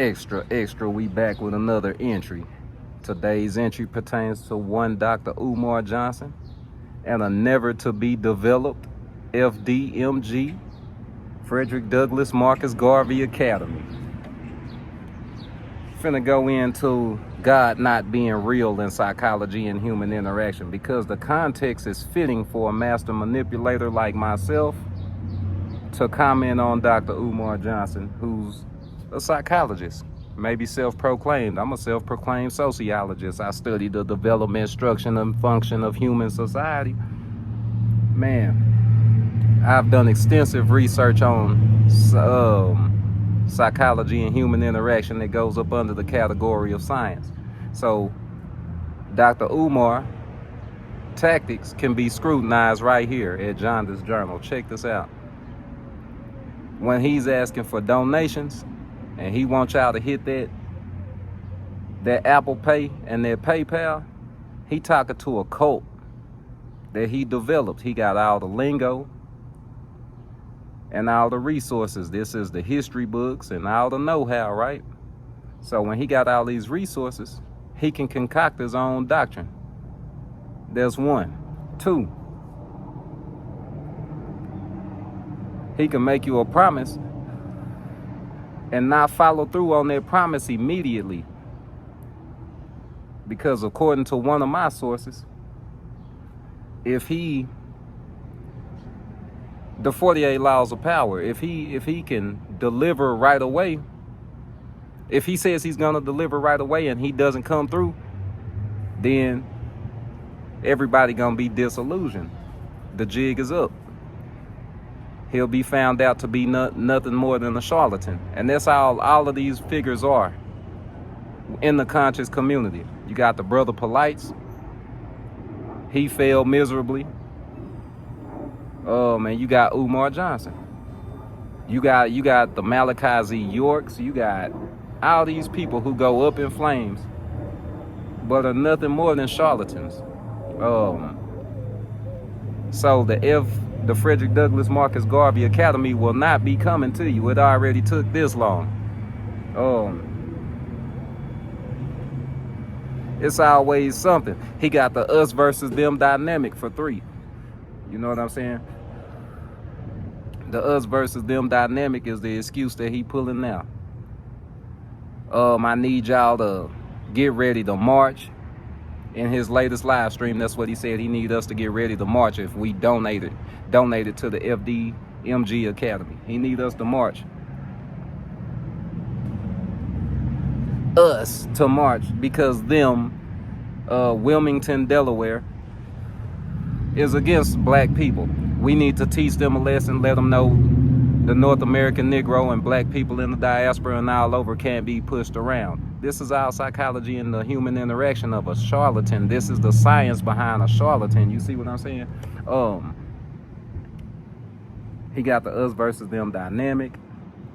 Extra, we back with another entry. Today's entry pertains to one Dr. Umar Johnson and a never to be developed FDMG, Frederick Douglass Marcus Garvey Academy. Finna go into God not being real in psychology and human interaction because the context is fitting for a master manipulator like myself to comment on Dr. Umar Johnson, who's a psychologist, maybe self-proclaimed. I'm a self-proclaimed sociologist. I study the development, structure, and function of human society. Man, I've done extensive research on psychology and human interaction that goes up under the category of science. So Dr. Umar tactics can be scrutinized right here at Jaundice Journal. Check this out. When he's asking for donations and he wants y'all to hit that Apple Pay and that PayPal, he talking to a cult that he developed. He got all the lingo and all the resources. This is the history books and all the know-how, right? So when he got all these resources, he can concoct his own doctrine. There's one. Two, he can make you a promise and not follow through on that promise immediately. Because according to one of my sources, the 48 laws of power, if he can deliver right away, if he says he's gonna deliver right away and he doesn't come through, then everybody gonna be disillusioned. The jig is up. He'll be found out to be nothing more than a charlatan. And that's all of these figures are in the conscious community. You got the brother Polites. He failed miserably. And you got Umar Johnson. You got the Malachi Z. Yorks. You got all these people who go up in flames, but are nothing more than charlatans. So the Frederick Douglass Marcus Garvey Academy will not be coming to you. It already took this long. It's always something. He got the us versus them dynamic for 3. You know what I'm saying? The us versus them dynamic is the excuse that he pulling now. I need y'all to get ready to march. In his latest live stream, that's what he said. He need us to get ready to march if we donated to the FDMG Academy. He need us to march. Us to march because them, Wilmington, Delaware, is against black people. We need to teach them a lesson, let them know the North American Negro and black people in the diaspora and all over can't be pushed around. This is our psychology and the human interaction of a charlatan. This is the science behind a charlatan. You see what I'm saying? He got the us versus them dynamic.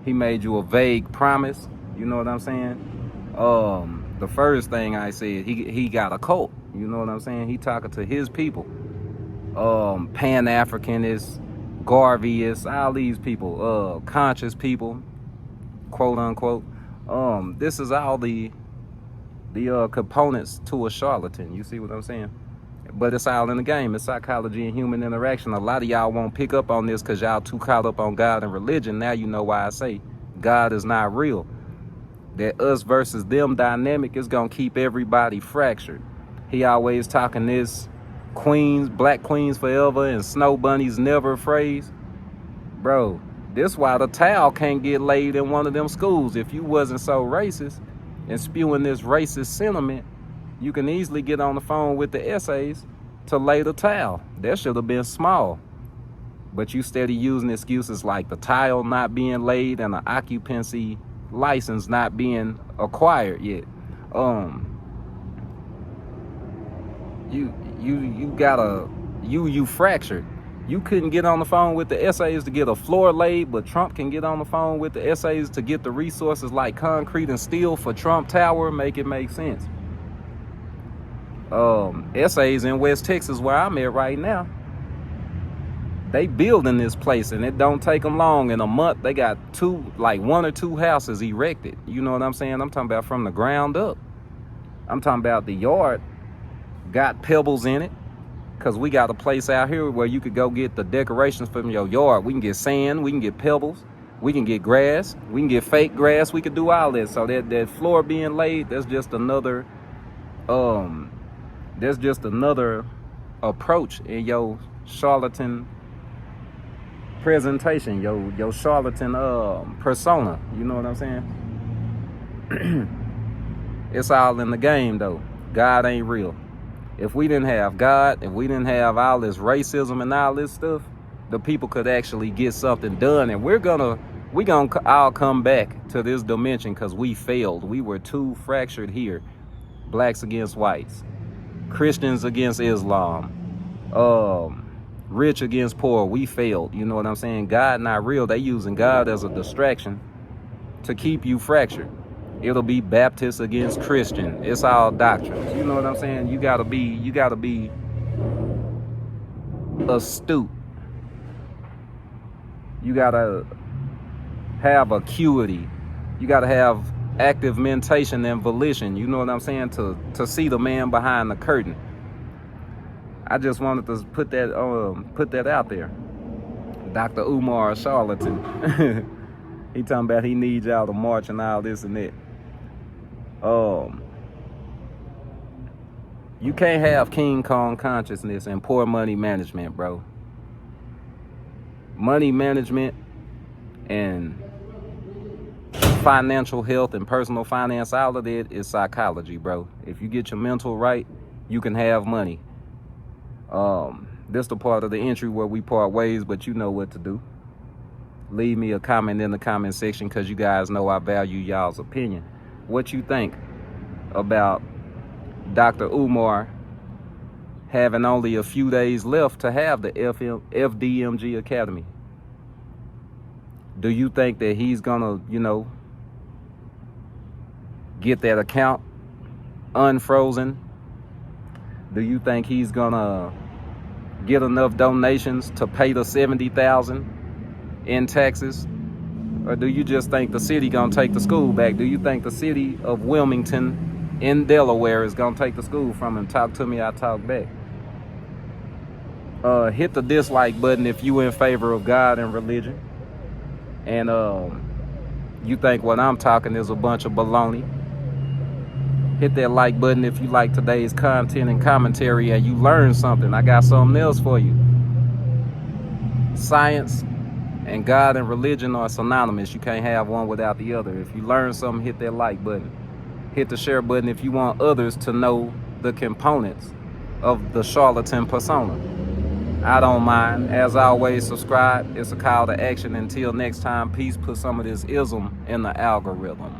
He made you a vague promise. You know what I'm saying? The first thing I said, he got a cult. You know what I'm saying? He talking to his people. Pan-Africanists, Garveyists, all these people, conscious people, quote unquote. This is all the components to a charlatan. You see what I'm saying? But it's all in the game. It's psychology and human interaction. A lot of y'all won't pick up on this because y'all too caught up on God and religion. Now you know why I say God is not real. That us versus them dynamic is gonna keep everybody fractured. He always talking this queens, black queens forever and snow bunnies never phrase. Bro, this why the towel can't get laid in one of them schools. If you wasn't so racist and spewing this racist sentiment, you can easily get on the phone with the essays to lay the towel. That should have been small. But you steady using excuses like the tile not being laid and the occupancy license not being acquired yet. You fractured. You couldn't get on the phone with the essays to get a floor laid, but Trump can get on the phone with the essays to get the resources like concrete and steel for Trump Tower. Make it make sense. Essays in West Texas, where I'm at right now, They building this place, and it don't take them long. In a month, they got one or two houses erected. You know what I'm saying? I'm talking about from the ground up. I'm talking about the yard got pebbles in it, because we got a place out here where you could go get the decorations from your yard. We can get sand, we can get pebbles, we can get grass, we can get fake grass, we could do all that. So that floor being laid, that's just another approach in your charlatan presentation, your charlatan persona. You know what I'm saying? It's all in the game though. God ain't real. If we didn't have God, if we didn't have all this racism and all this stuff, the people could actually get something done. And we gonna all come back to this dimension, because we failed. We were too fractured here. Blacks against whites, Christians against Islam, rich against poor. We failed. You know what I'm saying? God not real. They using God as a distraction to keep you fractured. It'll be Baptist against Christian. It's all doctrines. You know what I'm saying? You gotta be astute. You gotta have acuity. You gotta have active mentation and volition. You know what I'm saying? To see the man behind the curtain. I just wanted to put that out there. Dr. Umar, a charlatan. He talking about he needs y'all to march and all this and that. You can't have King Kong consciousness and poor money management, bro. Money management and financial health and personal finance, all of it is psychology, bro. If you get your mental right, you can have money. This the part of the entry where we part ways, but you know what to do. Leave me a comment in the comment section, because you guys know I value y'all's opinion. What you think about Dr. Umar having only a few days left to have the FDMG Academy? Do you think that he's gonna, get that account unfrozen? Do you think he's gonna get enough donations to pay the $70,000 in taxes? Or do you just think the city gonna take the school back? Do you think the city of Wilmington in Delaware is gonna take the school from him? Talk to me, I talk back. Hit the dislike button if you in favor of God and religion, and you think what I'm talking is a bunch of baloney. Hit that like button if you like today's content and commentary and you learned something. I got something else for you. Science and God and religion are synonymous. You can't have one without the other. If you learn something, hit that like button. Hit the share button if you want others to know the components of the charlatan persona. I don't mind. As always, subscribe. It's a call to action. Until next time, peace. Put some of this ism in the algorithm.